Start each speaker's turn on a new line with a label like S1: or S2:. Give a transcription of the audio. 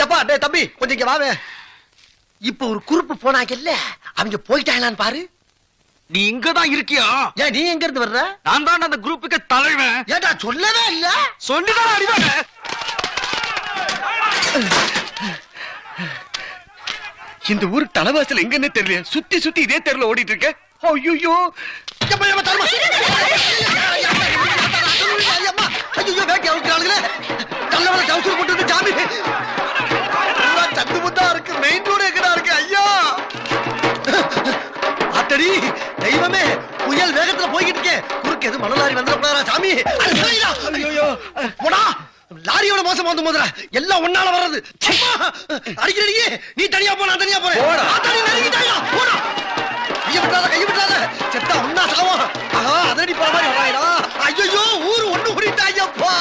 S1: எப்பா டேய் தம்பி கொஞ்சம் இங்க வாவே. இப்ப ஒரு குறுப்பு போனாங்கல்ல, அவங்க போயிட்டாங்களான்னு பாரு.
S2: நீ இங்கதான் இருக்கியா?
S1: ஏன் நீ எங்க இருந்து வர்ற?
S2: நான் தான் அந்த குரூப்புக்கு தலைவன்.
S1: ஏடா சொல்லவே இல்ல.
S2: சொல்லிதான் அறிவாங்க.
S3: இந்த ஊருக்கு தலைவாசல் எங்கன்னு தெரியல. சுத்தி சுத்தி இதே தெருல ஓடிட்டு இருக்க. ஐயோ
S1: வேக்கி அவுக்கிறாளுங்களே. கல்லவள டவுசர் போட்டு வந்து ஜாமி சந்து முத்தா இருக்கு. மெயின் ரோடு எங்கடா இருக்கு? ஐயா ஆத்தடி தெய்வமே, புயல் வேகத்துல போய்கிட்டு இருக்கேன். குறுக்கு எது மணலாரி வந்துடா சாமி. ஐயோ போடா, லாரியோட மோசம் வந்து மோதுற எல்லாம் ஒன்னால வர்றது. அடிக்கிறடியே நீ தனியா போ, நான் தனியா போறேன். கையை விட்டாத செத்தா ஒன்னா சாவம். ஆஹா அதடி போற மாதிரி வராயடா. ஐயோ ஊரு ஒண்ணு கூடிட்டா. ஐயப்பா